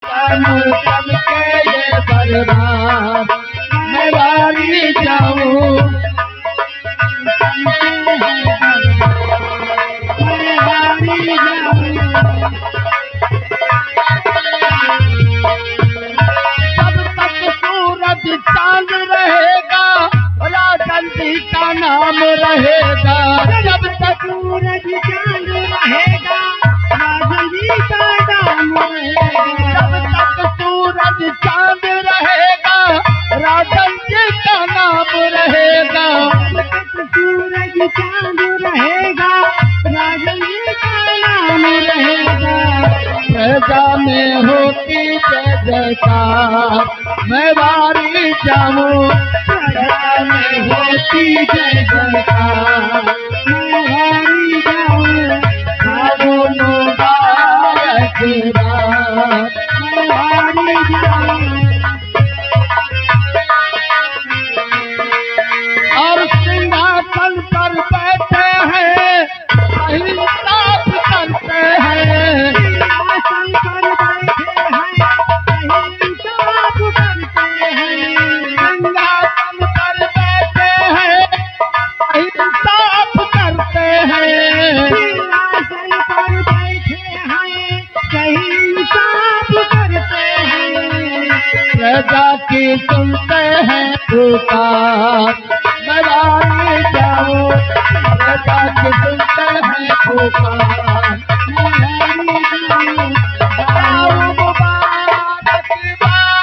चमके ये दरबार मैं वारी जाऊं। चांद रहेगा राजन जी का नाम रहेगा। जब तक सूरज चांद रहेगा राजन जी का नाम रहेगा। जब तक सूरज चांद रहेगा राजन जी का नाम रहेगा। जब तक सूरज चांद रहेगा राजन जी का नाम रहेगा। प्रजा में होती जय जयकार मैं वारी जाऊं। प्रजा में होती जय जयकार मैं वारी जाऊं। आओ मुबारक बात मैं वारी जाऊं। और सिंहासन पर बैठे हैं इंसाफ करते हैं। सिंहासन पर बैठे हैं इंसाफ करते हैं। सिंहासन पर बैठे हैं इंसाफ करते हैं। सिंहासन पर बैठे हैं सही इंसाफ करते हैं। प्रजा की सुनते हैं पुकार मैं वारी जाऊं। प्रजा की सुनते हैं पुकार मैं वारी जाऊं। आओ मुबारक बात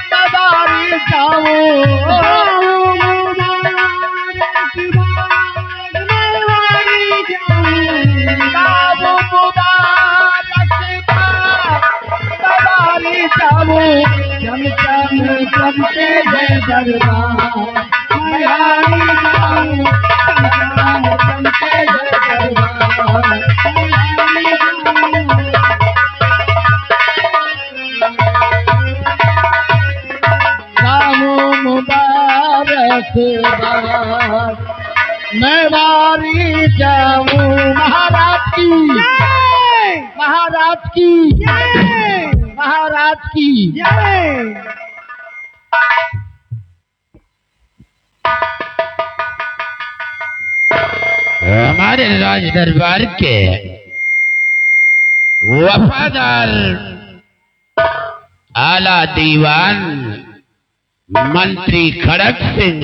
मैं वारी जाऊं। आओ मुबारक बात मैं वारी जाऊं। आओ मुबारक बात मैं वारी जाऊं। चमके जय दरबार मैं वारी जाऊं। चमके जय दरबार मैं वारी जाऊं। जाऊं मुबारक बात मैं वारी जाऊं। महाराज की जय। महाराज की जय। महाराज की जय। हमारे राज दरबार के वफादार आला दीवान मंत्री खड़क सिंह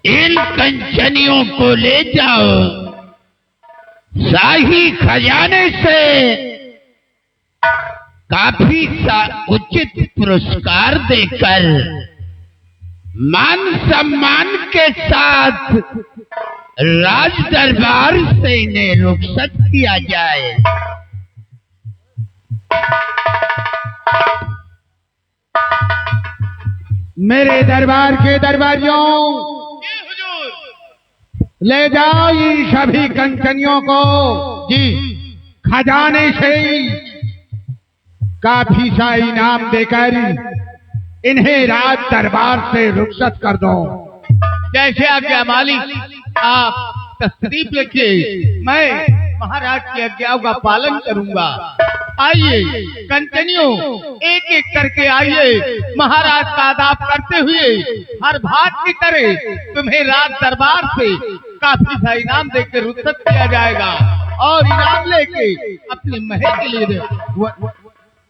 इन कंचनियों को ले जाओ शाही खजाने से काफी उचित पुरस्कार देकर मान सम्मान के साथ राज दरबार से इन्हें रुखसत किया जाए। मेरे दरबार के दरबारियों ले जाओ इन सभी कंचनियों को जी खजाने से काफी सा इनाम देकर इन्हें राज दरबार से रुखसत कर दो। जैसे आज्ञा मालिक आप तशरीफ लिखिए मैं महाराज की आज्ञाओं का पालन करूंगा। आइए कंचनियों एक एक करके आइए महाराज का आदाब करते हुए हर भाग की तरह तुम्हें राज दरबार से काफी सा इनाम देकर रुखसत किया जाएगा और इनाम लेके अपने महल के लिए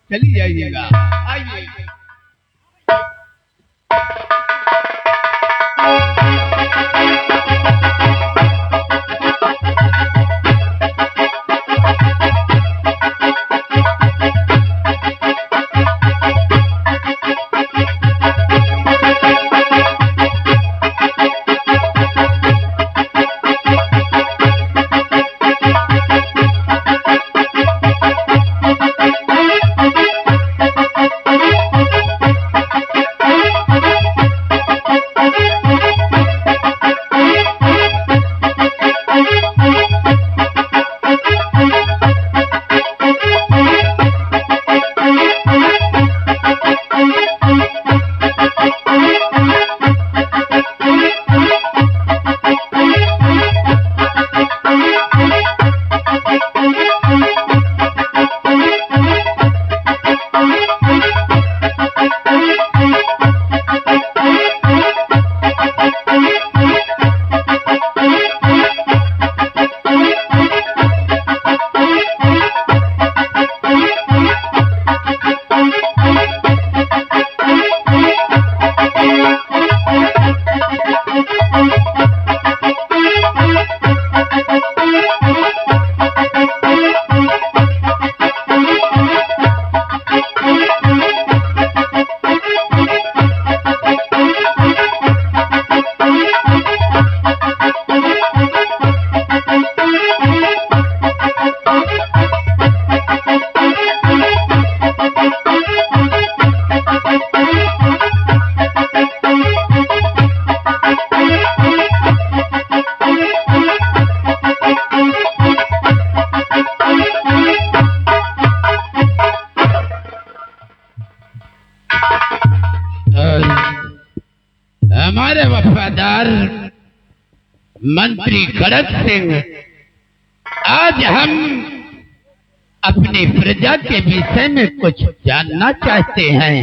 चली जाइएगा। आइए वफादार मंत्री खड़क सिंह, आज हम अपनी प्रजा के विषय में कुछ जानना चाहते हैं।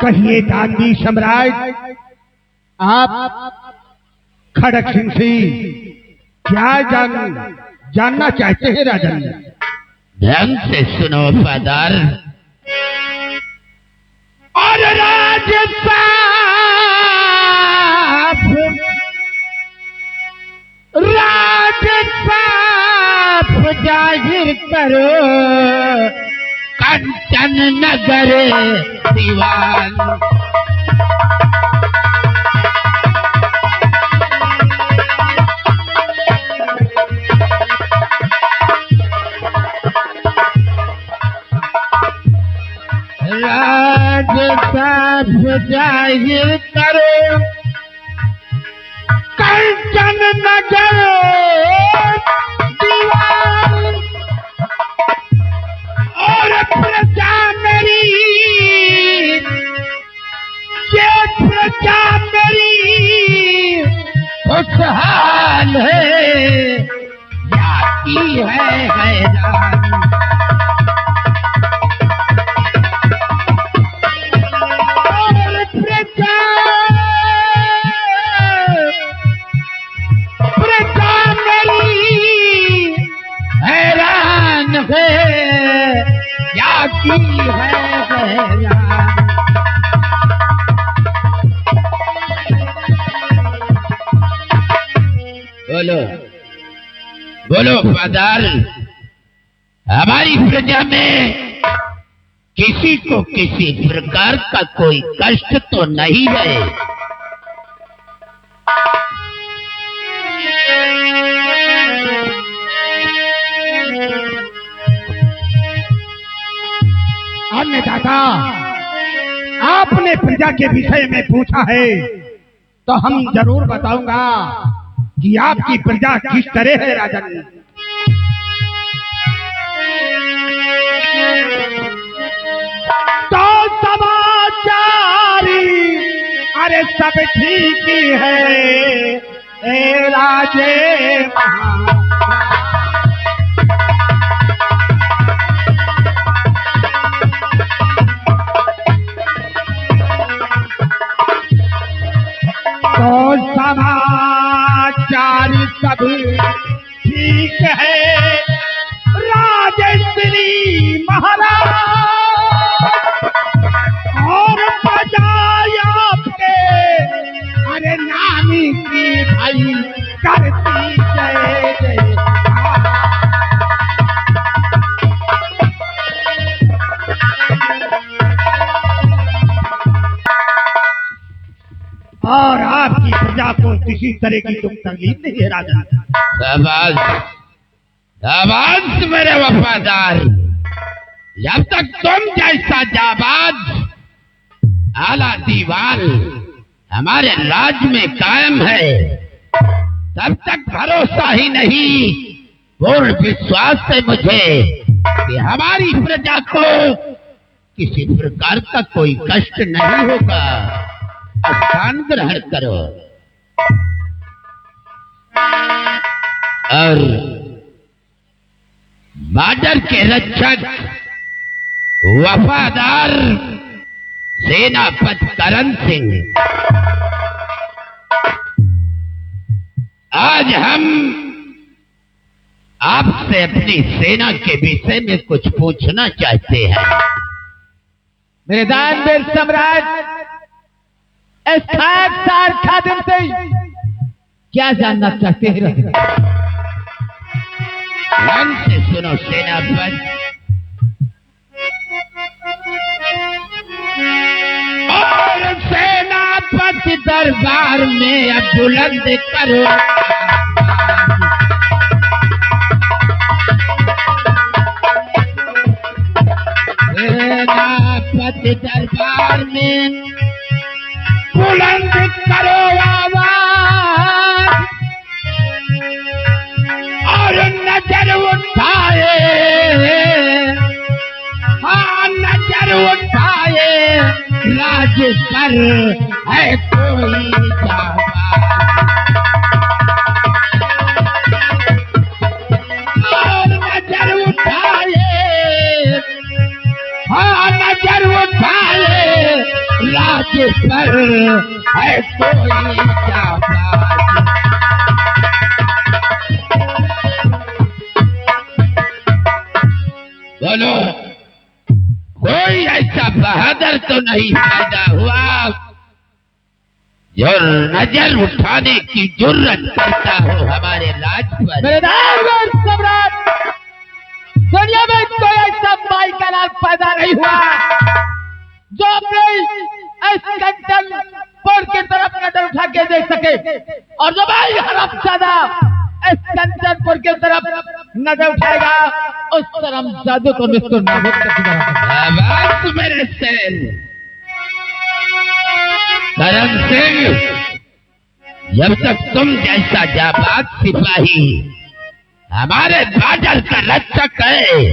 कहिए गांधी सम्राट, आप खड़क सिंह से क्या जानना चाहते हैं राजन? ध्यान से सुनो वफादार। और राज साफ जाहिर करो, कंचन नगर दीवान। राज साफ जाहिर करो, कंचन नगर दीवान। और प्रजा मेरी, ये प्रजा मेरी खुशहाल है या की है हैरान। और प्रजा मेरी हैरान है या की है हैरान। बोलो बोलो वफादार, हमारी प्रजा में किसी को किसी प्रकार का कोई कष्ट तो नहीं है? अन्नदाता, आपने प्रजा के विषय में पूछा है तो हम जरूर बताऊंगा कि आपकी प्रजा किस तरह है राजन। तो समाचारी अरे सब ठीक ही है ए राजे महाराज। तो समाचार सब ठीक है राजश्री महाराज। और बजाय आपके अरे नामी की भाई करती जय जय। और आपकी प्रजा को किसी तरह की तुम तकलीफ नहीं है राजा। शाबाश शाबाश मेरे वफादार, जब तक तुम जैसा जाबाज आला दीवान हमारे राज्य में कायम है, तब तक भरोसा ही नहीं पूर्ण विश्वास है मुझे कि हमारी प्रजा को किसी प्रकार का कोई कष्ट नहीं होगा। स्थान ग्रहण करो और बॉर्डर के रक्षक वफादार सेनापति करण सिंह, आज हम आपसे अपनी सेना के विषय में कुछ पूछना चाहते हैं। मेरे दानवीर सम्राट, इस खाकसार खादिम से क्या जानना चाहते हैं? ध्यान से सुनो सेनापति। और सेनापति दरबार में अब बुलंद करो सेनापति दरबार में बुलंद करो आवाज। और नजर उठाए, हाँ नजर उठाए राज पर है कोई जाबाज। और नजर उठाए, हाँ नजर उठाए, राज पर है कोई जाबाज। बोलो, कोई ऐसा बहादुर तो नहीं पैदा हुआ जो नजर उठाने की जुर्रत करता हो हमारे राज पर। मेरे दानव सम्राट, दुनिया में कोई ऐसा भाई का लाल पैदा नहीं हुआ जो अपने इस कंचनपुर की तरफ नजर उठा के देख सके, और जो भाई हरमजादा इस कंचनपुर की तरफ नजर उठाएगा उस तरह जादू को निस्तुर नाबूद कर देगा। आवाज मेरे शेर करम सिंह, जब तक तुम जैसा जाबाज सिपाही हमारे बाडर का रक्षक है,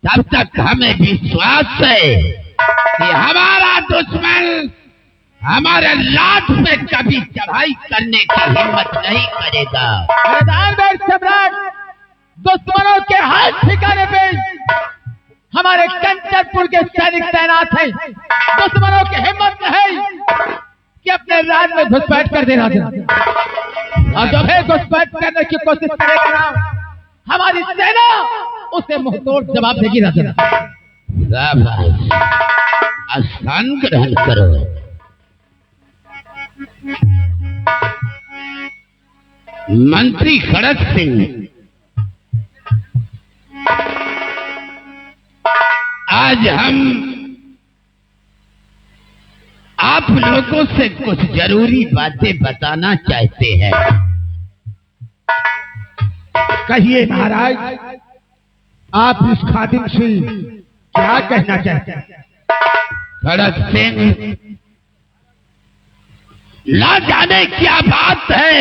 तब तक हमें विश्वास है कि हमारा दुश्मन हमारे लाट पे कभी चढ़ाई करने की हिम्मत नहीं करेगा। मेरे दानव सम्राट, दुश्मनों के हाथ ठिकाने पे हमारे कंचनपुर के सैनिक तैनात हैं। दुश्मनों की हिम्मत नहीं कि अपने राज में घुसपैठ कर देना, और जब है घुसपैठ करने की कोशिश करेगा ना, हमारी सेना उसे मुंहतोड़ जवाब देगी। राजा आसान ग्रहण करो। मंत्री खड़क सिंह, आज हम आप लोगों से कुछ जरूरी बातें बताना चाहते हैं। कहिए महाराज, आप इस खादिम से क्या कहना चाहते हैं? खड़क सिंह, ना जाने क्या बात है,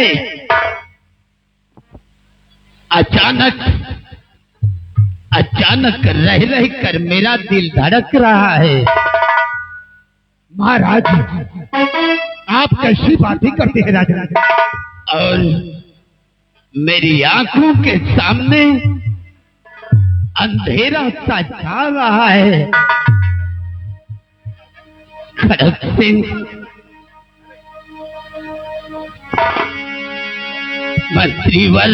अचानक रह रह कर मेरा दिल धड़क रहा है। महाराज, आप कैसी बातें करते हैं राजा? और मेरी आंखों के सामने अंधेरा सा छा रहा है। खड़क सिंह, मंत्रीवर,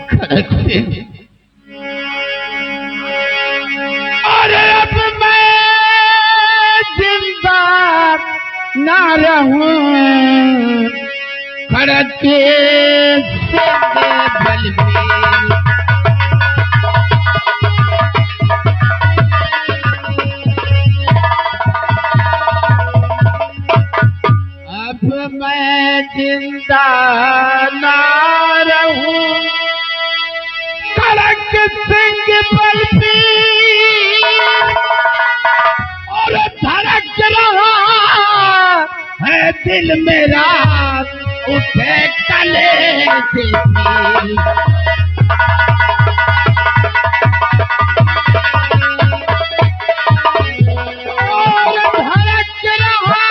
खड़क सिंह, अरे अब मैं जिंदा ना रहूं, खड़क सिंह बलबीर, अब मैं जिंदा ना रहूं, खड़क सिंह बलबीर, और धड़क रहा है दिल मेरा, उठे कलेजे की। और धड़क रहा,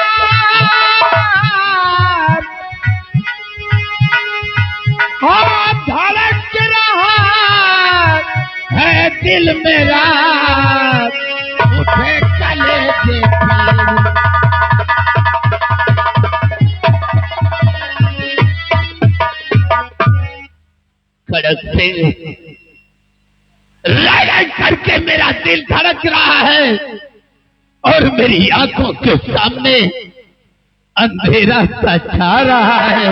हाँ धड़क रहा है दिल मेरा, उठे कलेजे की। खड़क सिंह, रह करके मेरा दिल धड़क रहा है, और मेरी आंखों के सामने अंधेरा सा छा रहा है।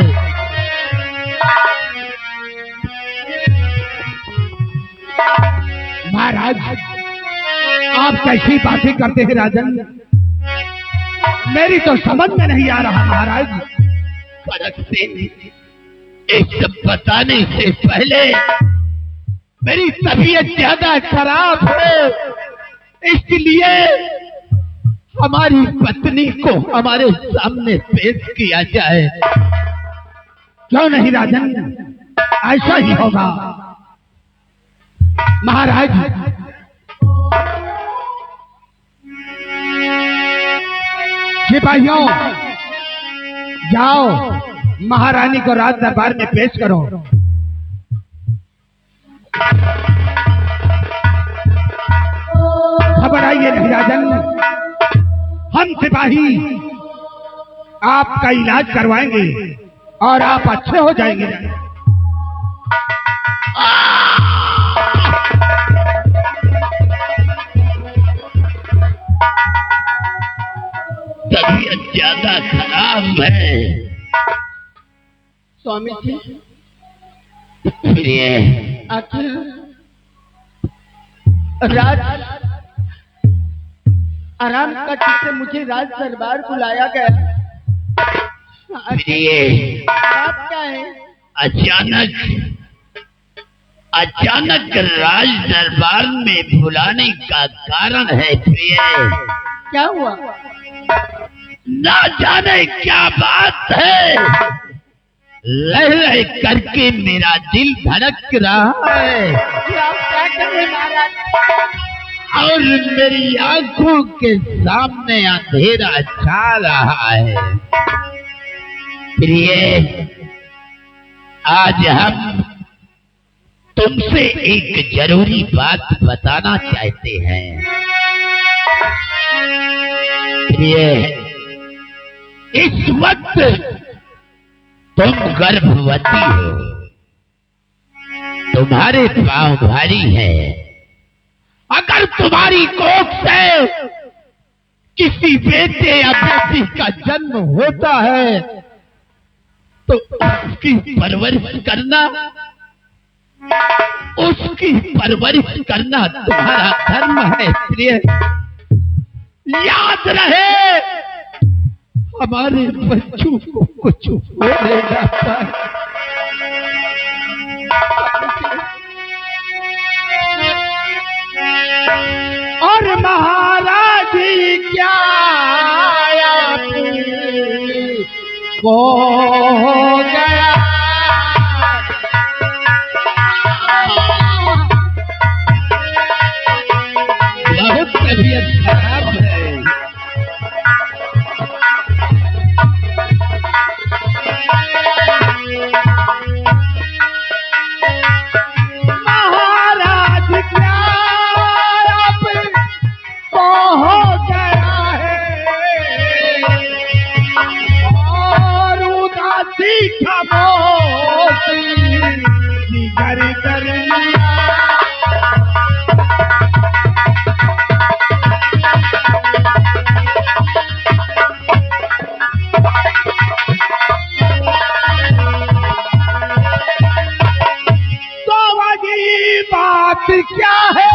महाराज, आप कैसी बातें करते हैं राजन? मेरी तो समझ में नहीं आ रहा महाराज। खड़क सिंह, ये सब बताने से पहले मेरी तबीयत ज्यादा खराब है, इसलिए हमारी पत्नी को हमारे सामने पेश किया जाए। क्यों नहीं राजन, ऐसा ही होगा। महाराज, सिपाहियों, जाओ महारानी को राज दरबार में पेश करो। घबराइए नहीं राजन, हम सिपाही आपका इलाज करवाएंगे और आप अच्छे हो जाएंगे। तबीयत ज्यादा खराब है स्वामी जी। प्रिय, आखिर राज आराम का जिससे मुझे राज दरबार बुलाया गया। प्रिय, बात क्या है? अचानक राज दरबार में बुलाने का कारण है प्रिय। क्या हुआ? ना जाने क्या बात है, रह रह करके मेरा दिल धड़क रहा है आप क्या कर रहे महाराज? और मेरी आंखों के सामने अंधेरा छा रहा है। प्रिय, आज हम तुमसे एक जरूरी बात बताना चाहते हैं। प्रिय, इस वक्त तुम गर्भवती हो, तुम्हारे पांव भारी है। अगर तुम्हारी कोख से किसी बेटे या बेटी का जन्म होता है तो उसकी परवरिश करना तुम्हारा धर्म है। प्रिय, याद रहे, हमारे बच्चों को कुछ हो जाता है। और महाराज क्या को हो गया? बहुत तबीयत खराब है। महाराज क्या हो गया है? और उदासी खामोशी जिगर कर लिया। बात क्या है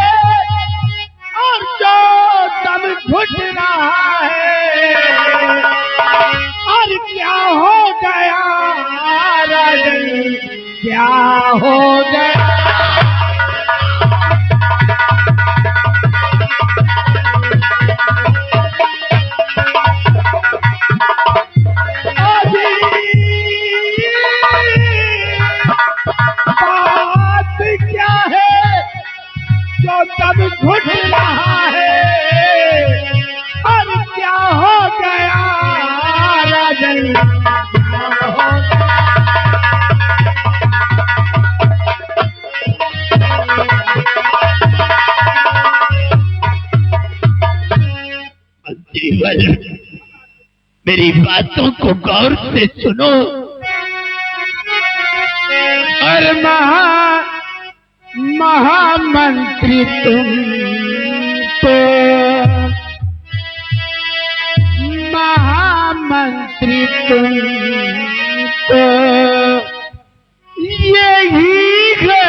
और जो दम घुट रहा है? और क्या हो गया राजन, क्या हो गया? बात क्या है जो दम घुट रहा है? और क्या हो गया राजन, क्या हो गया? मंत्रीवर, मेरी बातों को गौर से सुनो। और महामंत्री तुम तो, महामंत्री तुम तो यही है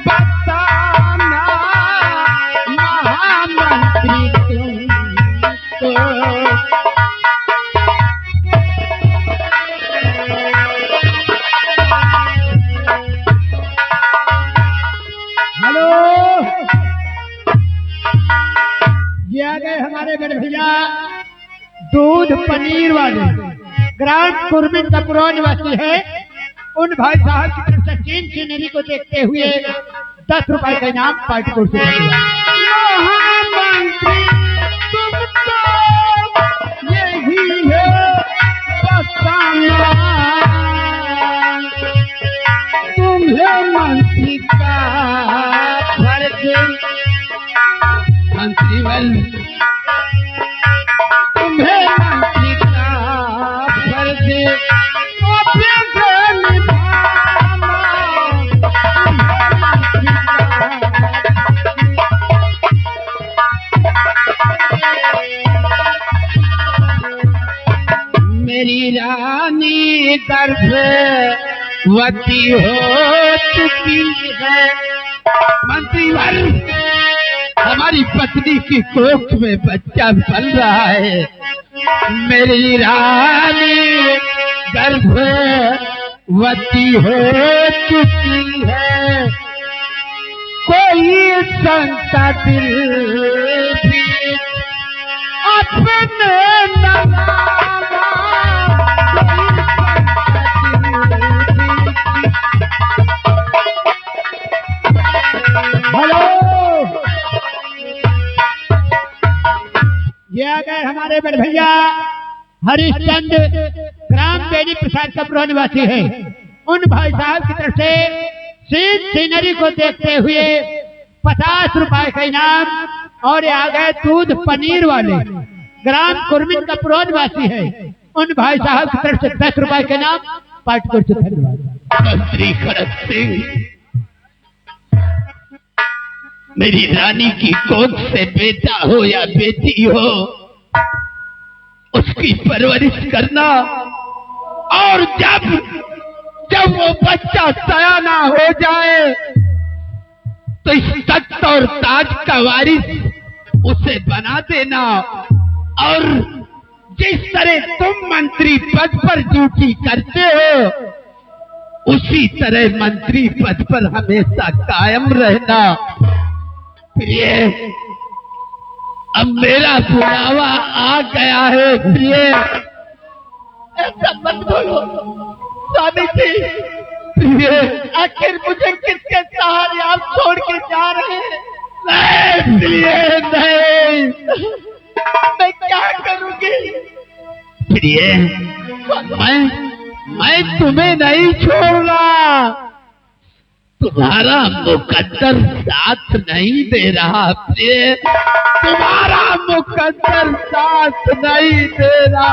बताना, महामंत्री तुम तो। हेलो, ये आ गए हमारे बड़े भैया दूध पनीर वाले, ग्राम कुर्मिन कपुरों निवासी है। उन भाई साहब की तरफ से 3 सीनरी को देखते हुए ₹10 का इनाम पार्टी को से महामंत्री तुम तो यही है बताना, तुम्हें मंत्री का फर्ज, मंत्रीवल तुम्हें मंत्री का फर्ज निभाना, मेरी रानी गर्भवती हो चुकी है। मंत्रीवर, हमारी पत्नी की कोख में बच्चा पल रहा है। मेरी रानी गर्भवती हो चुकी है। कोई संता दिल भी अपने हेलो, ये आ गए हमारे बड़े भैया हरिश्चंद्र, ग्राम बेनी प्रसाद का पुरा निवासी है। उन भाई साहब की तरफ से सीन सीनरी को देखते हुए ₹50 का इनाम, और ये आ गए दूध पनीर वाले, ग्राम कुर्मिन का पुरा निवासी है। उन भाई साहब की तरफ से ₹10 का इनाम पार्टी को से धन्यवाद। मंत्री खड़क सिंह, मेरी रानी की कोख से बेटा हो या बेटी हो, उसकी परवरिश करना, और जब वो बच्चा सयाना हो जाए तो इस तख्त और ताज का वारिस उसे बना देना। और जिस तरह तुम मंत्री पद पर ड्यूटी करते हो, उसी तरह मंत्री पद पर हमेशा कायम रहना। प्रिय, अब मेरा बुलावा आ गया है। प्रिय, ऐसा मत बोलो स्वामी जी। प्रिय, आखिर मुझे किसके सहारे आप छोड़ के जा रहे हैं? नहीं प्रिय, नहीं, मैं क्या करूंगी? प्रिय, मैं तुम्हें नहीं छोड़ना। तुम्हारा मुकद्दर साथ नहीं दे रहा प्रिय, तुम्हारा मुकद्दर साथ नहीं दे रहा।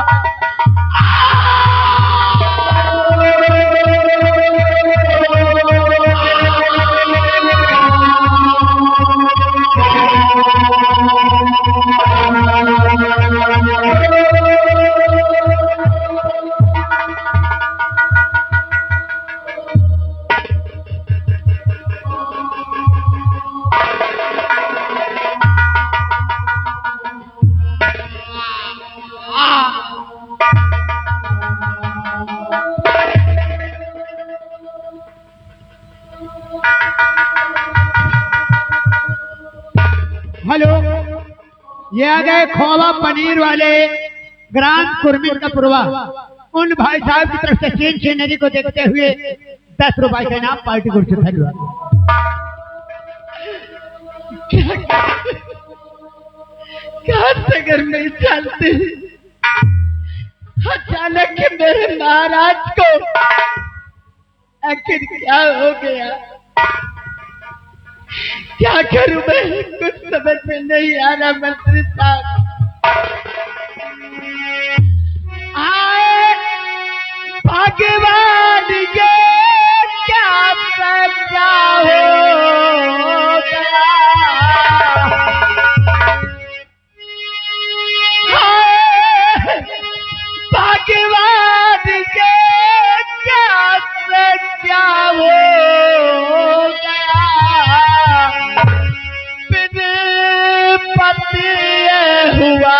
हेलो, ये आ गए खोवा पनीर वाले, ग्राम कुर्मिन का पुरवा। उन भाई साहब की तरफ से सीन सीनरी को देखते हुए ₹10 का इनाम पार्टी को से धन्यवाद। क्या सगर में चलते अचानक मेरे महाराज को आखिर क्या हो गया? क्या करूं मैं? कुछ समझ में नहीं आ रहा मंत्री साहब। आए भगवान, ये क्या सजा हो गया? भगवान, ये क्या सजा हो गया? बिन पति हुआ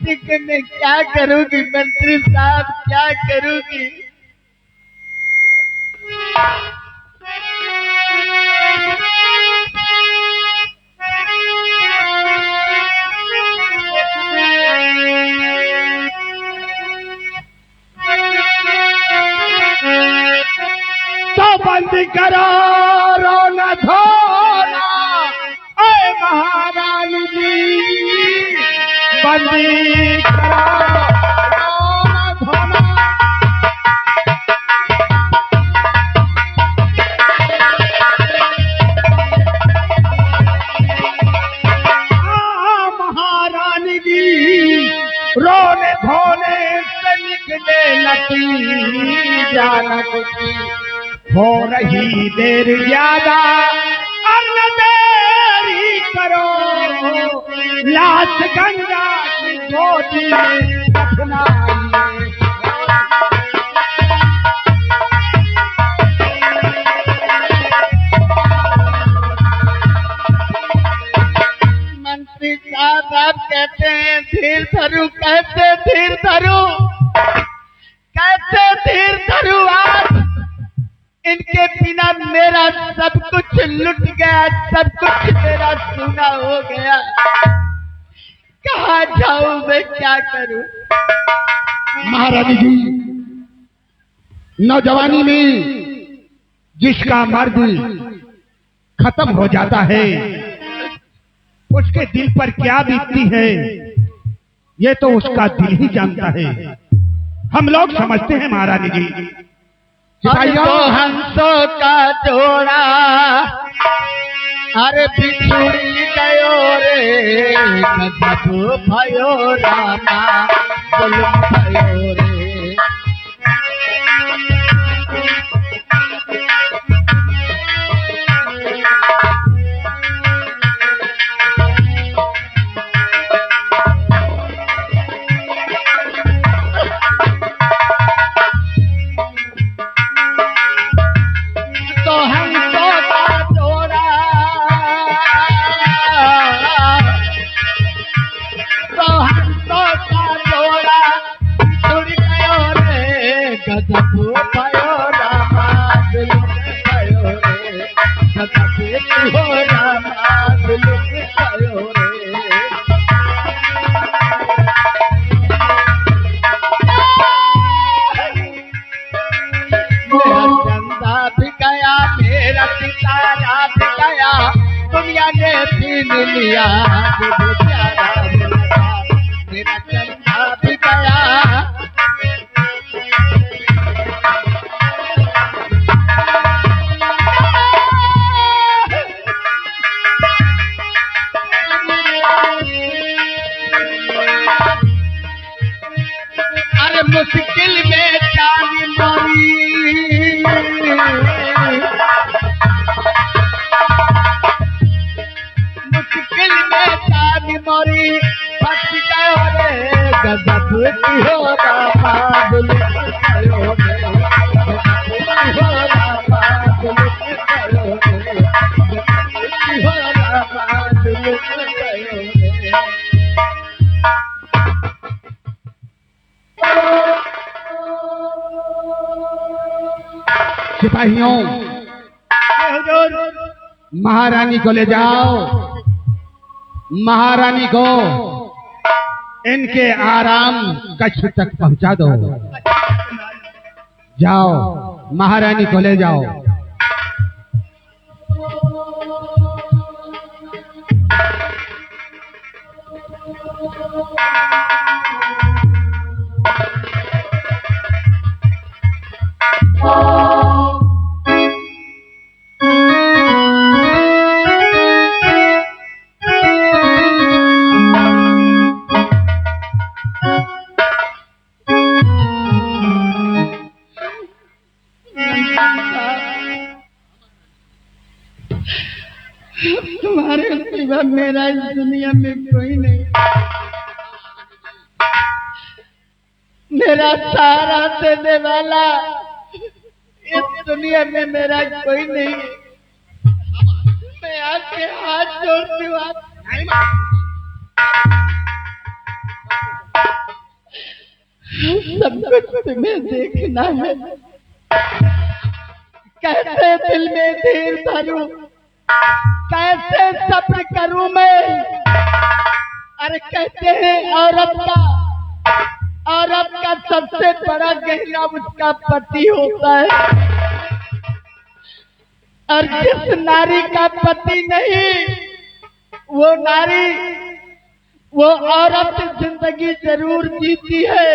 बेटी के मैं क्या करूंगी मंत्री साहब, क्या करूंगी? तो बंद करो रोना धोना, ऐ महारानी जी, बंदी करो रोना धोना। महारानी जी रोने धोने से निकले लती जाना कुछ हो रही देर ज्यादा, और न देरी करो, लाश गंगा की गोदी में दफनाइए। मंत्री साहब आप कहते हैं धीर धरू, कैसे धीर धरू, कैसे धीर धरू? आज इनके बिना मेरा सब कुछ लुट गया, सब कुछ मेरा सूना हो गया। कहाँ जाऊं मैं, क्या करूं? महारानी जी, नौजवानी में जिसका मर्द खत्म हो जाता है उसके दिल पर क्या बीतती है ये तो उसका दिल ही जानता है। हम लोग समझते हैं महारानी जी। तो हंसों का जोड़ा अरे बिछुड़ी गयो रे, गजब भयो रामा, जुल्म भयो रे। दुनिया ने छीन लिया जो प्यारा मिला, मेरा चंदा भी गया। अरे मुश्किल में जान मरी, मुश्किल में जान मरी, फंस गयो रे, गजब की हो रामा, दिल गयो रे, गजब की हो रामा, दिल गयो रे, गजब की हो रामा, दिल गयो रे। सिपाहियों, महारानी को ले जाओ, महारानी को इनके आराम कक्ष तक पहुंचा दो। जाओ, महारानी को ले जाओ। तुम्हारे सिवा मेरा इस दुनिया में कोई नहीं, मेरा सहारा देने वाला इस दुनिया में मेरा कोई नहीं। मैं आपके हाथ जोड़ती हूँ, सब कुछ तुम्हें देखना है। कैसे दिल में धीर धरूं, कैसे सब्र करूं मैं। अरे कहते हैं औरत का सबसे बड़ा गहना उसका पति होता है, और जिस नारी का पति नहीं, वो नारी, वो औरत जिंदगी जरूर जीती है,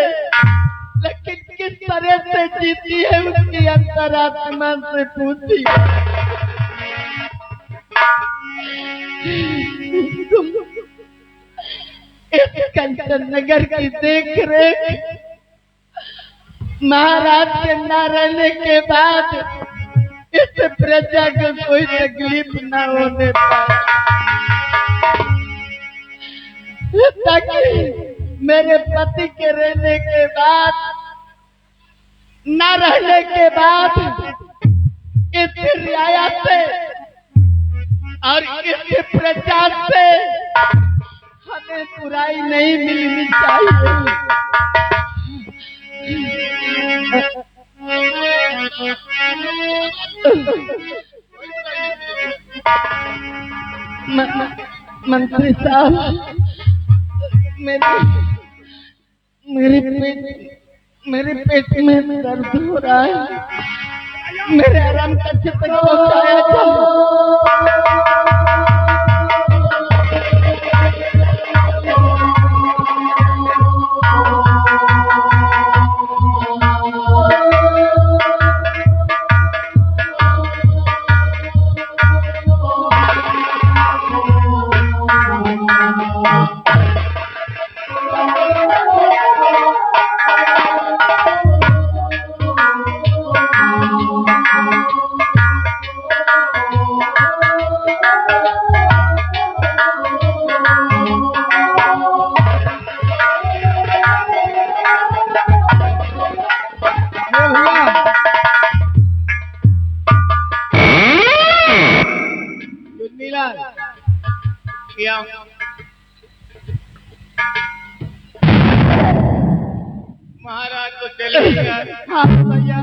लेकिन किस तरह से जीती है उसकी अंतरात्मा से पूछी। इस कंचन नगर की देख रेख महाराज के न रहने के बाद इस प्रजा को कोई तकलीफ न होने पाए, ताकि मेरे पति के रहने के बाद, न रहने के बाद इस रियाया से और इस प्रजा से हमें बुराई नहीं मिलनी चाहिए। मंत्री साहब, मेरे पेट में दर्द हो रहा है, मेरे आराम कक्ष तक पहुंचाया जाए। महाराज तो चले गए। हाँ भैया,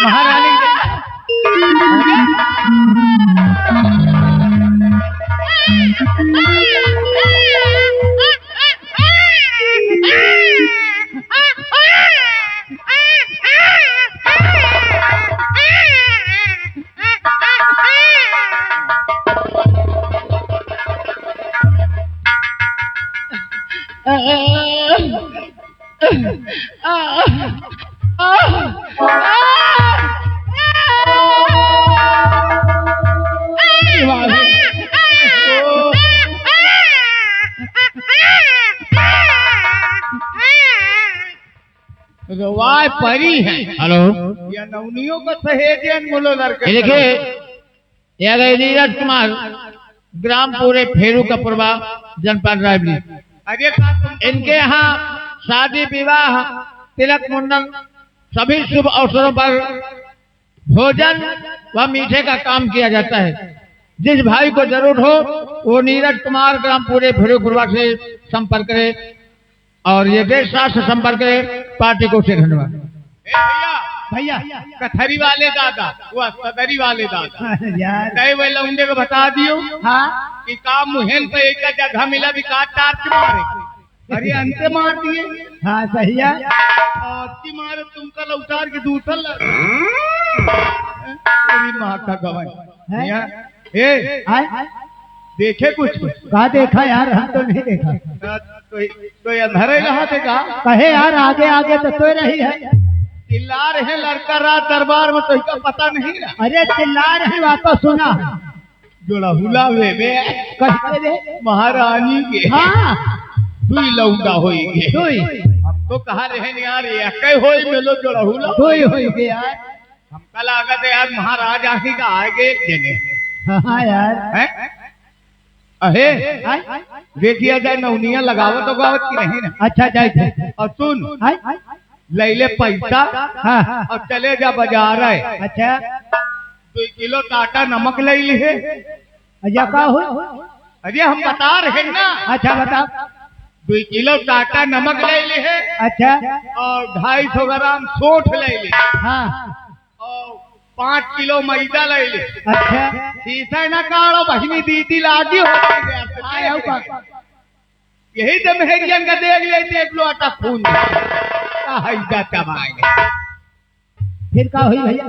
महारानी रवाय परी है। हेलो, या नवनियों को सहेजन बोलो लड़के। ये देखिए, यह गए नीरज कुमार, ग्राम पूरे फेरू का पूर्वा, जनपद रायबली। अरे तुम इनके यहाँ शादी विवाह तिलक मुंडन सभी शुभ अवसरों पर भोजन व मीठे का काम किया जाता है। जिस भाई को जरूर हो वो नीरज कुमार ग्राम पूरे फेरू पूर्वा से संपर्क करे और ये देश राष्ट्र संपर्क करे। पार्टी को से धन्यवाद। भैया कथरी वाले दादा, वो सदरी वाले दादा यार कई वे लौंडे को बता दियो हाँ कि काम मुहिम पे एक जगह मिला भी काट टार्च मारे। अरे अंते मार दिए। हाँ सही है। आपकी मारे तुमका लौटार के दूसर तेरी माँ का गवाही है? देखे कुछ कहा देखा यार, हम तो नहीं देखा। कोई अंधेरा रहा देखा कहे यार आगे आगे तो सोए रही है। चिल्ला रहे लड़का रात दरबार में, तो इसका पता नहीं रहा। अरे चिल्ला रहे वापस सुना जोड़ा हुला वे कहते रे महारानी के हाँ दुई लौंडा होई दुई हम तो कहा रहे नहीं यार ये कई होई मेलो जोड़ा हुला दुई हुई के यार। हमका लगा था यार महाराज आखिर का आगे जने। हाँ यार हैं? अहे देखिया जाए नवनिया लगावत उगावत की नहीं ना। अच्छा जाए और सुन ले ले पैसा हाँ और चले जा बाजार है। अच्छा 2 किलो टाटा नमक ले ली है। अच्छा का हो? अरे हम बता रहे हैं ना। अच्छा बताओ। 2 किलो टाटा नमक ले ली है अच्छा और 250 ग्राम सोंठ ले ली हाँ और 5 किलो मैदा ले ली। अच्छा शीशा न काढ़ो बहनी दीदी लागी हो आया का यही तो मेहरियन का देख लेते एक लोटा खून चबाएंगे। फिर का हुई भैया?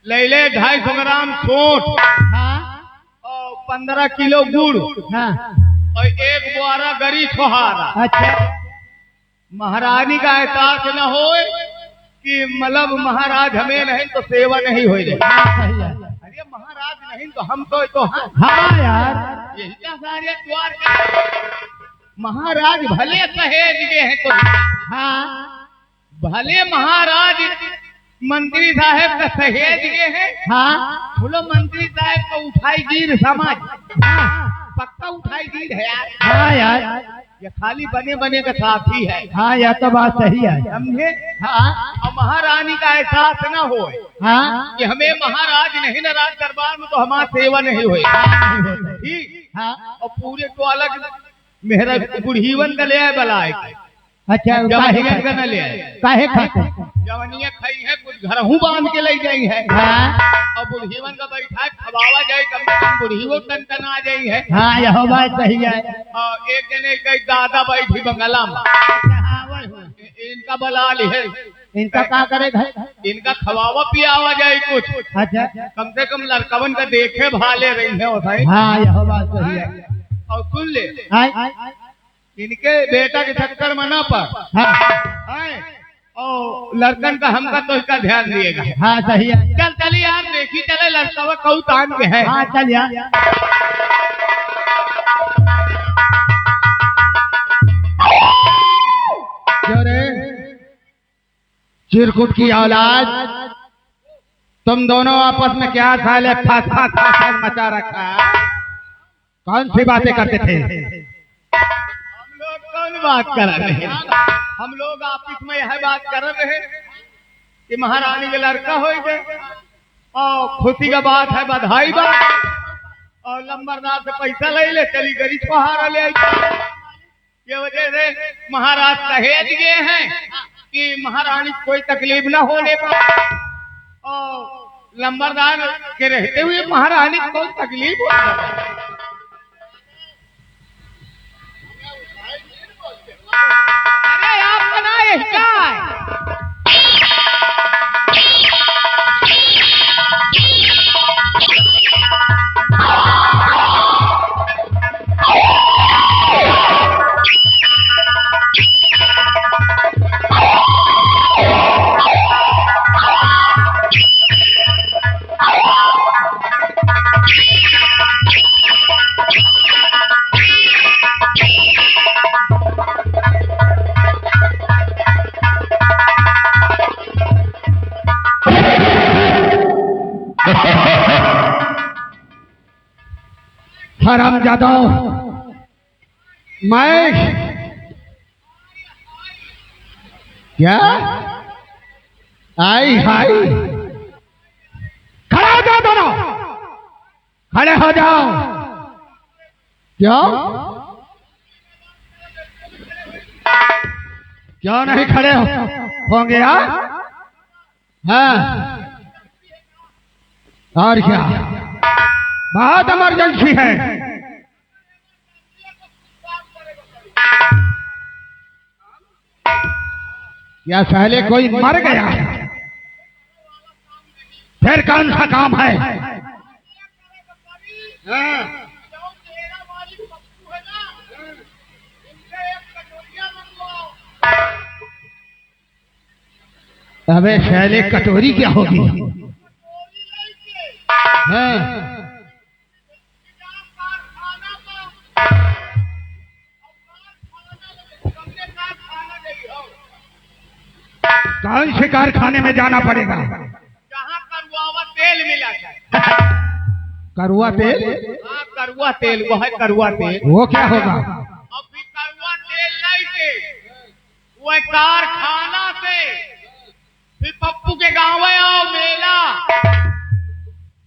ले ले 250 ग्राम सोंठ हाँ और 15 किलो गुड़ हाँ और 1 बोरा गरी छोहारा। अच्छा महारानी का एहसास न हो कि मतलब महाराज हमें नहीं तो सेवा नहीं हो रही। सही है। अरे महाराज नहीं तो हम तो हाँ हाँ यार यही का सारे द्वार का महाराज भले सहेज गए हैं तो हाँ भले महाराज मंत्री साहब का सहेज गए हैं। हाँ बोलो मंत्री साहब को उठाई गिर समाज हाँ पक्का उठाई गिर है यार। हाँ यार ये खाली बने बने का साथी है। हाँ यह तो बात सही है। समझे? हाँ और महारानी का एहसास न हो हाँ कि हमें महाराज नहीं न राज दरबार में तो हमारी सेवा नहीं हुई। ठीक हाँ और पूरे को अलग मेहरा बुढ़ीवन का ले आए बलाए अच्छा जवनियन का न ले आए। काहे खाते? जवनिया खाई है कुछ घर हूँ बांध के ले जाई है हाँ और बुढ़ीवन का बैठा खवावा जाए कम से कम बुढ़ीवन तन तन आ जाई है। हाँ यह बात सही है। और एक जने कई दादा बैठी बंगला में इनका बला ली है। इनका क्या करेगा? इनका खवावा पियावा जाए कुछ अच्छा कम से कम लड़कवन का देखे भाले रही है भाई। हाँ यह बात सही है। और सुन ले हाँ इनके बेटा के चक्कर में न पड़ हाँ और लड़कन का हमका तो इसका ध्यान दिएगा। हाँ सही है। चल चलिए यार देखी चले लड़का कऊ तान के है। हाँ चल यार चिरकुट की औलाद तुम दोनों आपस में क्या साले फास फास फास मचा रखा है? कौन सी बातें करते थे? हम लोग कौन बात कर रहे हैं? हम लोग आपस में यह बात कर रहे हैं कि महारानी के लड़का हो गए और खुशी का बात है, बधाई बात। और लंबरदार से पैसा ले ले चली गरी छोहारा ले आई। ये वजह से महाराज सहेज गए हैं कि महारानी को कोई तकलीफ न होने पाए और लंबरदार के रहते हुए महारानी को कोई तकलीफ हो। अरे आप बनाए क्या है? हरामजादा मैं क्या आई हाय खड़े हो जाओ दोनों, खड़े हो जाओ। क्यों क्यों नहीं खड़े होंगे यार? हाँ और क्या बहुत इमरजेंसी है। या पहले कोई मर गया है? फिर कौन सा काम है? अबे पहले कटोरी क्या होगी? हाँ कौन से कारखाने में जाना पड़ेगा? जहाँ करुआ तेल मिला है। करुआ तेल? हाँ करुआ तेल, वो है करुआ तेल। वो क्या होगा? अब भी करुआ तेल नहीं के वो कारखाना से फिर पप्पू के गाँव में आओ मेला,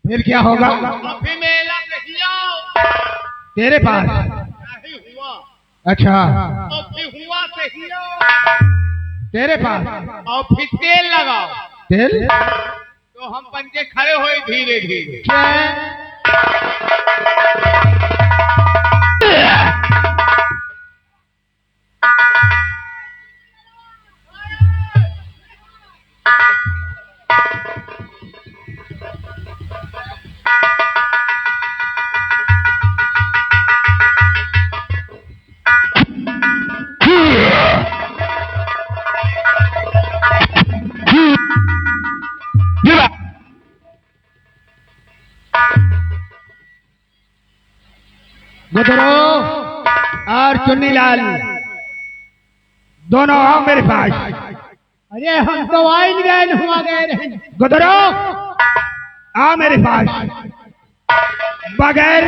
फिर क्या होगा? और फिर मेला से ही आओ। तेरे पास? नहीं हुआ। अच्छा, और फिर हुआ से ही आओ। तेरे पास? और फिर तेल लगाओ। तेल? तो हम पंजे खड़े हुए धीरे धीरे। गुदरो और चुन्नीलाल दोनों आओ मेरे पास। अरे हम तो आइन गए हुआ गए रहे। गुदरो आओ मेरे पास। बगैर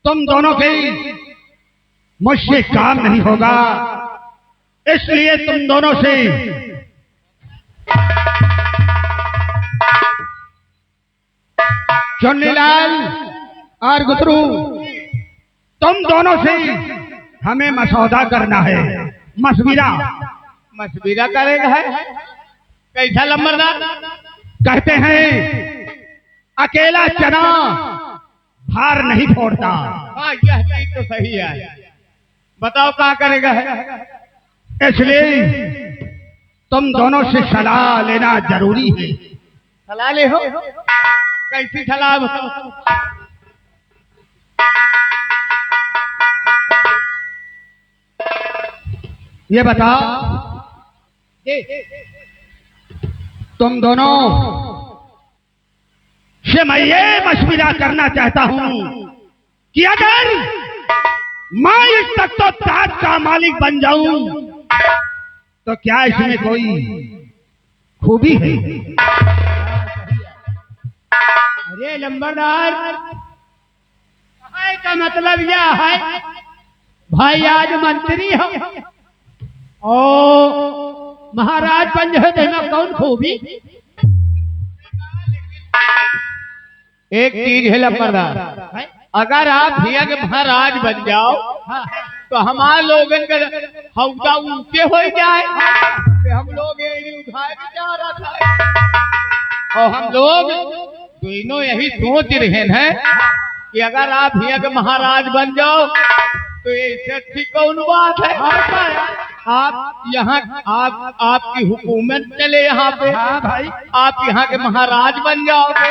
तुम दोनों के मुझसे काम नहीं होगा, इसलिए तुम दोनों से चुन्नीलाल और गुदरू, तुम दोनों से हमें मसौदा करना है। मशविरा। मशविरा करेगा है कैसा लंबरदार? कहते हैं अकेला चना भार नहीं फोड़ता। हाँ, यह चीज तो सही है। बताओ क्या करेगा है? इसलिए तुम दोनों से सलाह लेना जरूरी है। सलाह ले हो? कैसी सलाह बताओ? ये बताओ, तुम दोनों से मैं ये मशविरा करना चाहता हूं कि अगर मैं इस तक तो ताज का मालिक बन जाऊं तो क्या इसमें कोई खूबी है? अरे लंबरदार, का मतलब यह है भाई आज मंत्री हम ओ महाराज बन जाए तो कौन खूबी? एक चीज है लंबरदार, अगर आप भैया के महाराज बन जाओ तो हमारे लोगन का हौदा ऊंचे हो जाए कि हम लोग ये उठाए भी जा रहा था। और हम लोग दोनों यही सोच रहे हैं कि अगर आप भैया के महाराज बन जाओ तो इससे अच्छी कौन बात है? आप यहाँ आपकी हुकूमत चले यहाँ पे। हाँ भाई, आप यहाँ के महाराज बन जाओगे,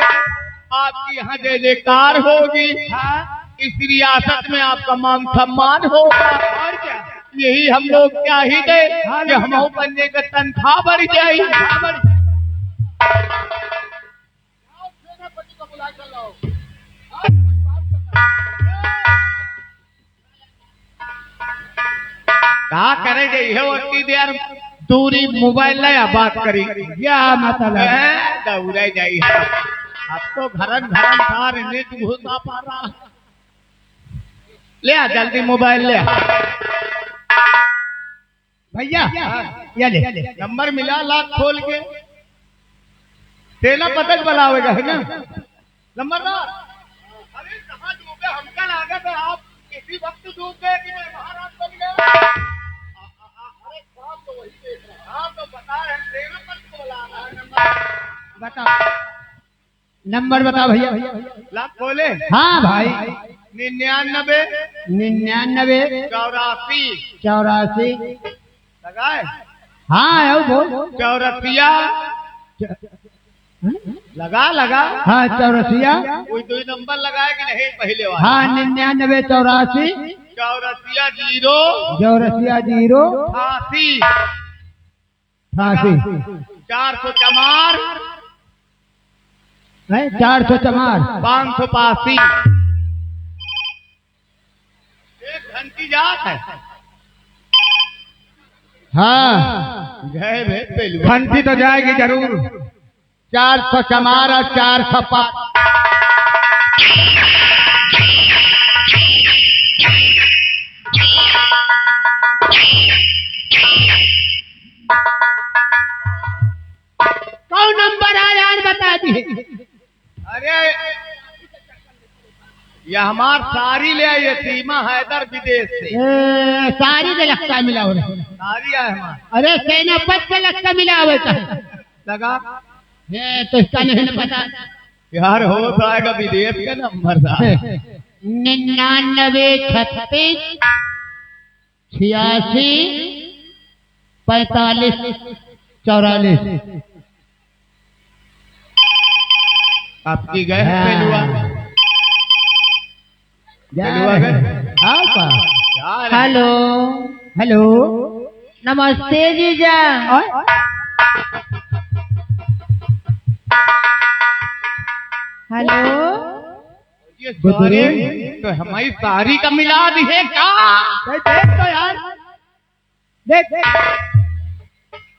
आपकी यहाँ जय जयकार होगी। इस रियासत में आपका मान सम्मान होगा। और क्या? यही हम लोग चाहिए कि हम बनने का तनख्वाह बढ़ जाए। क्या करे गई देर दूरी मोबाइल नया बात करी क्या मतलब है? दौड़े जाई है। अब तो घरन घरन सारे नेट घुसा पा रहा। ले आ जल्दी मोबाइल ले आ। भैया ये ले नंबर मिला लाख खोल के तेना पतंग बनावेगा है ना नंबरदार। अरे कहाँ डूबे हमका लागत है आप किसी वक्त डूब गए कि मैं महाराज बन गया। अरे काम तो वही देख रहा। हाँ तो बता रहे तेना पत को बुला रहा है। नंबर बता, नंबर बता भैया। लाख खोले। हाँ भाई, 99 99 84 84 लगाए। हाँ आओ बोल। चौरसिया लगा लगा। हाँ 84 कोई दो नंबर लगाए कि नहीं पहले वाला? हाँ 99 84 चौरसिया 0 84 88 88 404 404 585। एक घंटी जात है। हाँ गए भे पहलू घंटी तो जाएगी जरूर। 404 और 405। जाती है। अरे ये हमार सारी ले आई है सीमा हैदर विदेश से। सारी से लगता मिला हो रहा। सारी है हमार। अरे सेनापत से लगता मिला हुआ था। लगा तो इसका नहीं न पता। यार हो जाएगा विदेश का नंबर था। 99 36 86 45 44। आपकी गए पेलुआ यार। हेलो हेलो नमस्ते जीजा। हेलो ये सारे तो हमारी सारी का मिलाद है क्या? देख तो यार, देख।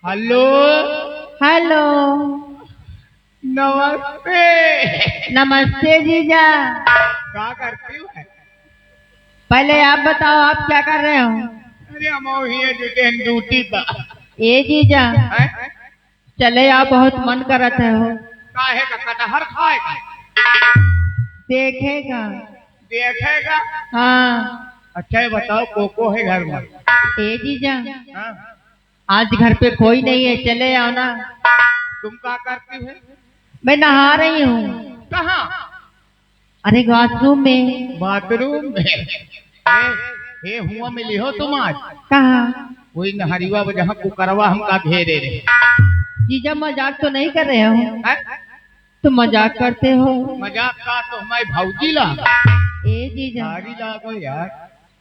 हेलो हेलो नमस्ते। नमस्ते जीजा। क्या करती हो? पहले आप बताओ आप क्या कर रहे हो? अरे हम ये जुटे ड्यूटी पर। ए जीजा हैं? चले आप बहुत मन करत है हो। काहे का कटहर खाएगा? देखेगा। देखेगा? हाँ। अच्छा ये बताओ कोको है घर में? ए जीजा हाँ? आज घर पे कोई नहीं है, चले आओ ना। तुम क्या करती हो? मैं नहा रही हूँ। कहाँ? अरे वॉशरूम में। बाथरूम में। हे हुआ मिली हो तुम आज? कहाँ? कोई नहरीवा जहाँ कुकरवा हमका घेरे रहे। जीजा मजाक तो नहीं कर रहे हो? हैं? तुम मजाक करते हो। मजाक का तो हमारी भौजी ला। ए जीजा। सारी लागो यार।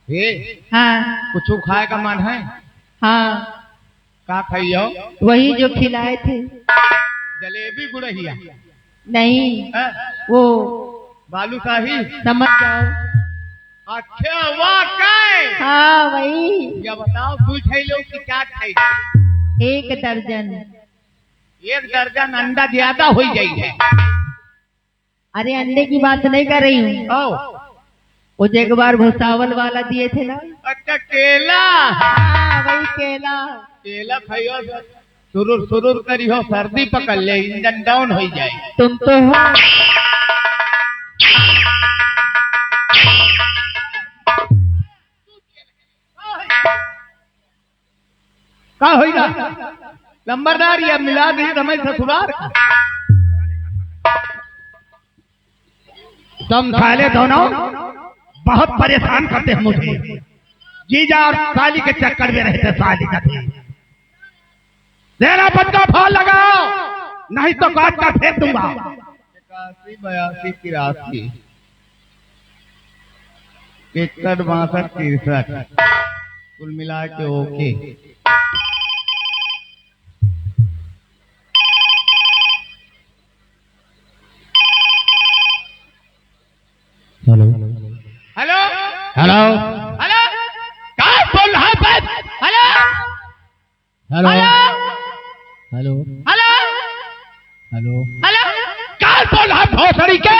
हे हाँ कुछ खाए का मन है? हाँ का खाइयो? वही जो खिलाए थे। जलेबी गुड़हिया? नहीं हैं? वो बालूशाही? समझ जाओ। अच्छा वाह काय? हाँ वही। या बताओ तू लो कि क्या खाई? 1 दर्जन। 1 दर्जन अंडा ज्यादा हो गई है। अरे अंडे की बात नहीं कर रही हूँ। वो जो एक बार भुसावल वाला दिए थे ना। अच्छा केला? हाँ वही केला। केला खाइयो सुरुर सुरुर करी हो, सर्दी पकड़ ले, इंजन डाउन हो जाए। तुम तो हो। का होइगा? नंबरदार या मिला दी रमेश ससुरार। तुम साले दोनों बहुत परेशान करते हैं मुझे। जीजा और साली के चक्कर में रहते साली का थे। तेरा बच्चा फॉल लगाओ, नहीं तो काट कर फेंक दूंगा। 81 82 83 61 62 63 कुल मिला के okay. Hello hello hello hello क्या बोल रहा है? Hello hello hello hello hello hello hello क्या बोल रहा है भोसड़ी के?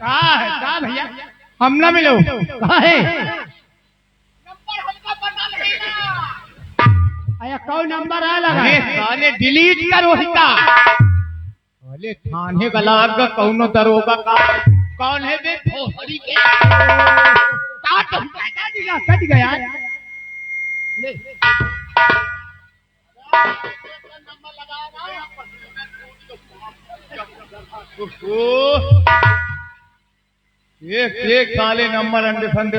कहाँ है? कहाँ भैया? हम ना मिलो। कहाँ है? अरे कौन नंबर आ लगा? अरे साले डिलीट करो हिता। अरे थाने का लाग कौनो दरोगा का कौन है बे भोसड़ी के? काट कट गया। एक एक साले नंबर अंडे फंदे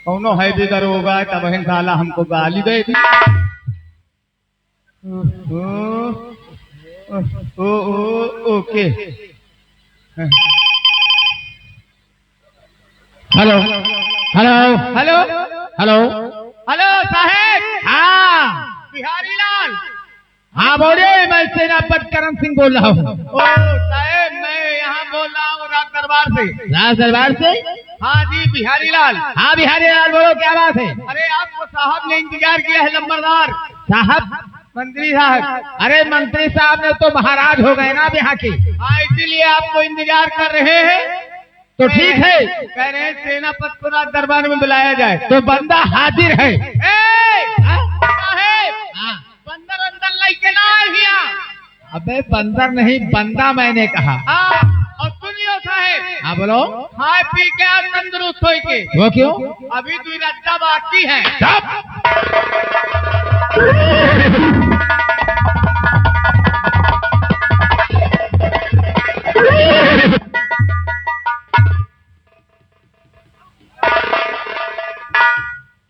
कौनो है भी दरोगा तब बहन साला हमको गाली दे दी। Okay. Hello hello hello hello hello साहेब। हाँ बिहारी लाल। हाँ बोलिए, मैं सेनापति करम सिंह बोल रहा हूँ। ओ साहेब मैं यहाँ बोल रहा हूँ राज दरबार से। राज दरबार से? हाँ जी बिहारी लाल। हाँ बिहारी लाल बोलो, क्या बात है? अरे आपको साहब ने इंतजार किया है नंबरदार साहब? मंत्री साहब। अरे मंत्री साहब ने तो महाराज हो गए ना अब यहाँ के। हाँ इसीलिए आपको इंतजार कर रहे हैं। तो ठीक है, कह रहे हैं सेनापति को राज दरबार में बुलाया जाए। तो बंदा हाजिर है। बंदर अंदर लेके ना आइया। अबे बंदर नहीं, बंदा मैंने कहा। और सुनियो साहेब। हाँ बोलो। खाए पी के और तंदुरुस्त हो के। वो क्यों? अभी 2 रद्दा बाकी है।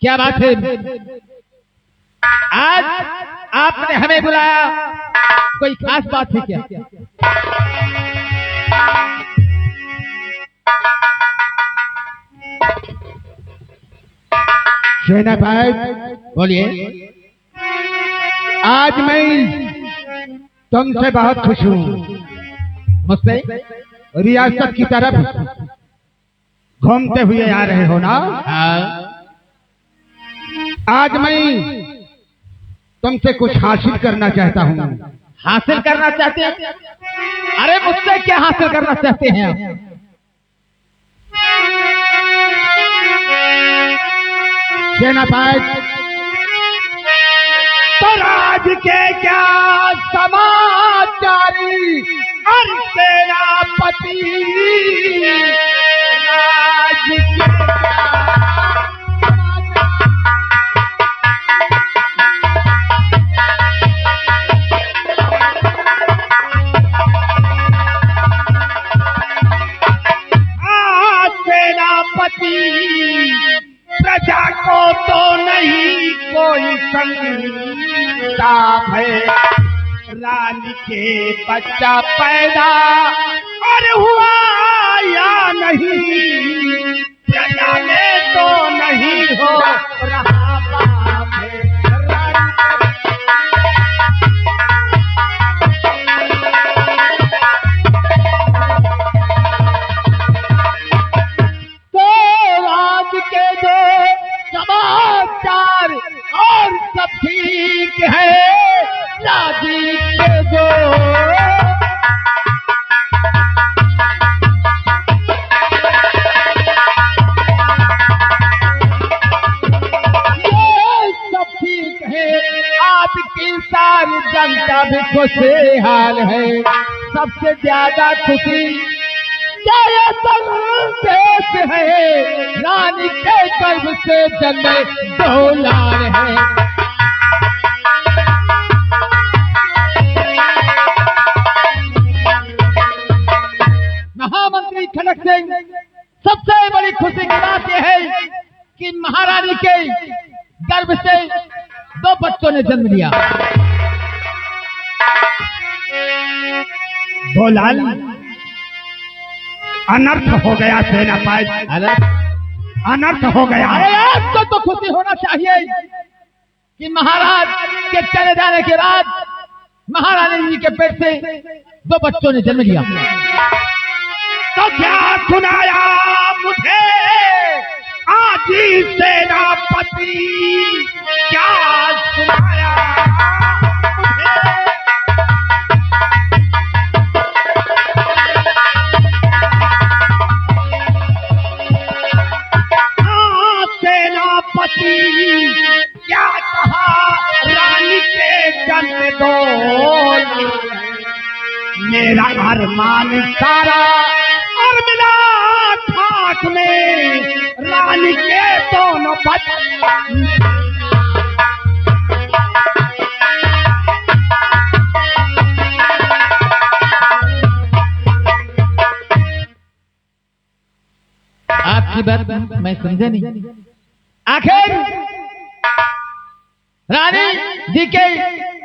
क्या बात है? आज आपने हमें बुलाया, कोई खास बात है क्या? सेनापति बोलिए। आज मैं तुमसे बहुत खुश हूँ। मुझसे? रियासत की तरफ घूमते हुए आ रहे हो ना? हाँ। आज मैं तुमसे कुछ हासिल करना चाहता हूँ। हासिल करना चाहते हैं? अरे मुझसे क्या हासिल करना चाहते हैं आप? सेनापति, तो राज के क्या समाचारी और सेनापति, राज के क्या प्रजा को तो नहीं कोई संताप है। रानी के बच्चा पैदा और हुआ या नहीं, प्रजा में तो नहीं हो रहा बाप है। समाचार और सब ठीक है, राजी के जो ये सब ठीक है। आपकी सारी जनता भी खुशहाल है। सबसे ज्यादा खुशी क्या ये संदेश है, रानी के गर्भ से जन्मे 2 लाल है। महामंत्री खड़क सिंह, सबसे बड़ी खुशी की बात यह है कि महारानी के गर्भ से 2 बच्चों ने जन्म लिया। बोलाल अनर्थ हो गया सेनापति, अनर्थ हो गया। अरे आपको तो खुशी होना चाहिए कि महाराज के चले जाने के बाद महारानी जी के पेट से 2 बच्चों ने जन्म लिया। तो क्या सुनाया मुझे आज ही सेनापति, क्या सुनाया मुझे? सेनापति क्या कहा, रानी के जन्म 2 मेरा अरमान सारा और मिला खाक में, रानी के दोनों बच्चे। आपकी बात मैं समझा नहीं। आखिर रानी जी के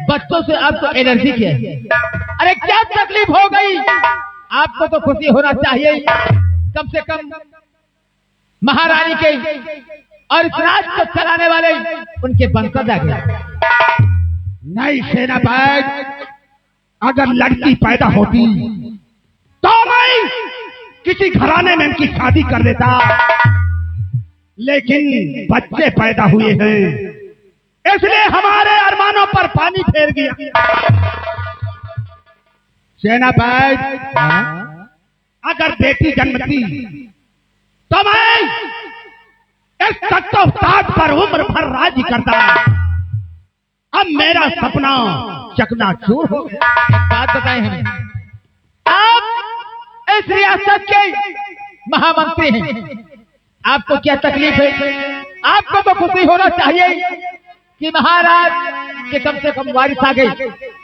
बच्चों से आपको एलर्जी क्या है? अरे क्या तकलीफ हो गई? आपको तो खुशी होना चाहिए, कम से कम महारानी के और इस राज को चलाने वाले उनके वंशज आ गए। नहीं सेनापति, अगर लड़की पैदा होती तो मैं किसी घराने में इनकी शादी कर देता, लेकिन बच्चे पैदा हुए हैं, इसलिए हमारे अरमानों पर पानी फेर गया। सेनापति, अगर बेटी जन्मती तो मैं इस तख्त पर उम्र भर राज करता। अब मेरा सपना चकनाचूर हो गया। बात बताएं हमें, आप इस रियासत के महामंत्री हैं, आपको क्या तकलीफ है? आपको तो खुशी होना चाहिए कि महाराज के कम से कम वारिस आ गई,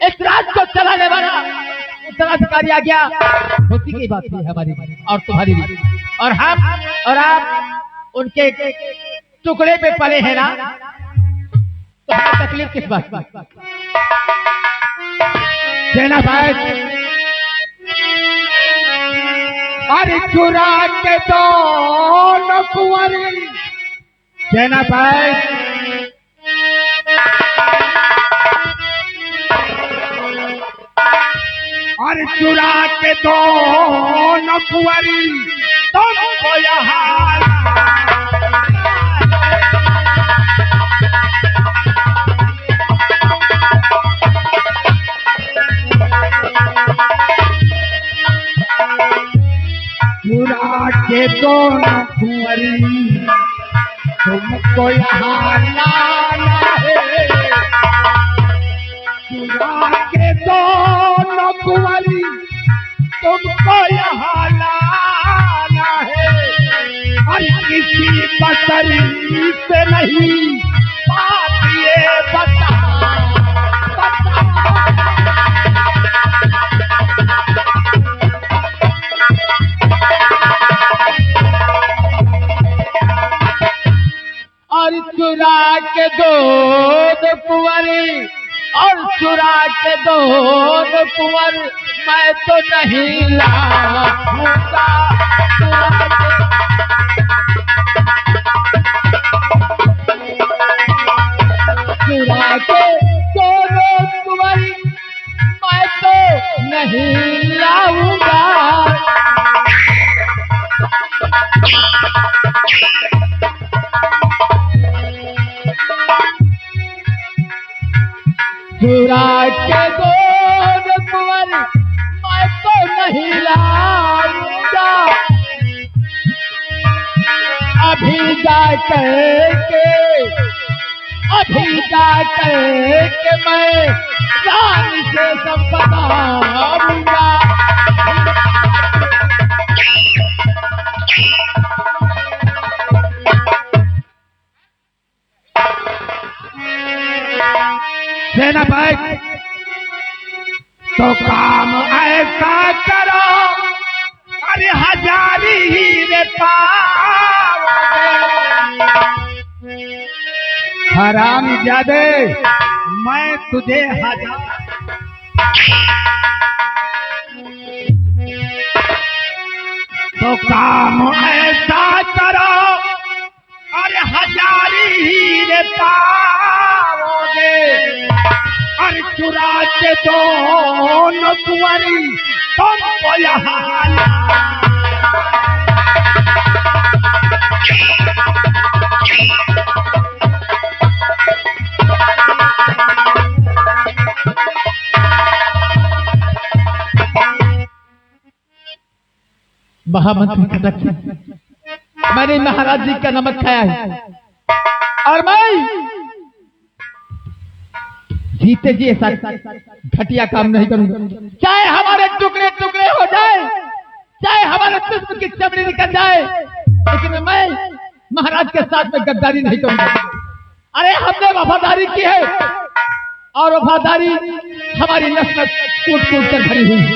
इस राज को चलाने वाला उत्तराधिकारी आ गया। खुशी की बात है हमारी और तुम्हारी भी, और हम और आप उनके टुकड़े पे पले हैं ना, तो हमें तकलीफ किस बात की? सेना भाई, अरे चुरा के दो नकुवर सेना भाई, अरे चुरा के दो नकुवरी तुमको यहाँ चुरा के दो नकुवरी तुमको यहाँ लाना है। चुरा के दो नकुवरी तुमको यहाँ लाना है। और किसी बसरी से नहीं बात ये बता, और चुरा के दो कुंवरी, और चुरा के दो कुंवर मैं तो नहीं लाऊंगा। चुरा के दो कुंवरी मैं तो नहीं लाऊंगा। चुरा के दो कुंवर मैं तो नहीं लाऊंगा। अभी जा के मैं रानी से सब बताऊंगा। सेना भाई, तो काम ऐसा करो, अरे हजारी हीरे पाओगे। हरामजादे, मैं तुझे हजार तो काम ऐसा करो, अरे हजारी हीरे पाओगे। अरे चुरा के दो नकुवरी तुमको यहाँ महामंत्री कनक, मैंने महाराज जी का नमक खाया है और मैं जीते जी ऐसा घटिया काम नहीं करूंगा। चाहे हमारे टुकड़े टुकड़े हो जाए, चाहे हमारे जिस्म की चमड़ी निकल जाए, लेकिन मैं महाराज के साथ में गद्दारी नहीं करूंगा। अरे हमने वफादारी की है और वफादारी हमारी नस में कूट कूट कर भरी हुई है।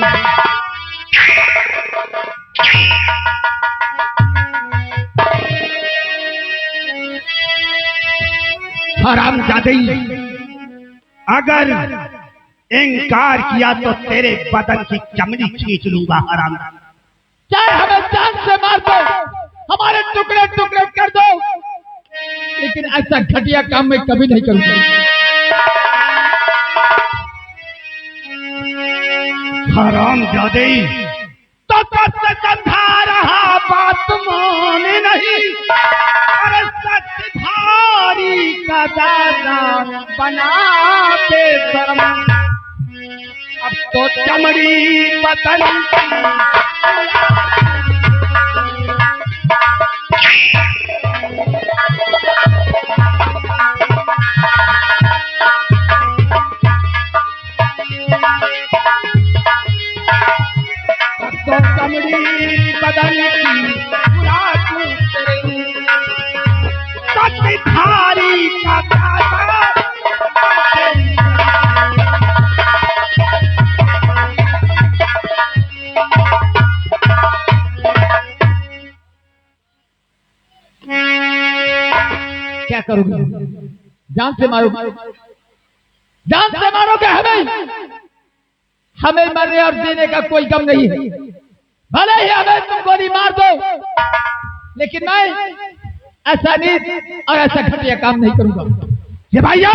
हरामजादे, अगर इनकार किया तो तेरे बदन की चमड़ी खींच लूंगा। हराम, चाहे हमें जान से मार दो, हमारे टुकड़े टुकड़े कर दो, लेकिन ऐसा घटिया काम मैं कभी नहीं करूंगा। हरामजादे, तो सच समझा रहा बात माने नहीं। अरे सच धारी का दादा बना बेशर्म, अब तो चमड़ी बदन की क्या करोगे? जान से मारोगे? जान से मारोगे हमें? हमें मरने और जीने का कोई गम नहीं है। भले ही हमें तुम गोली मार दो, लेकिन मैं ऐसा नहीं और ऐसा घटिया काम नहीं करूंगा। ये भाइयों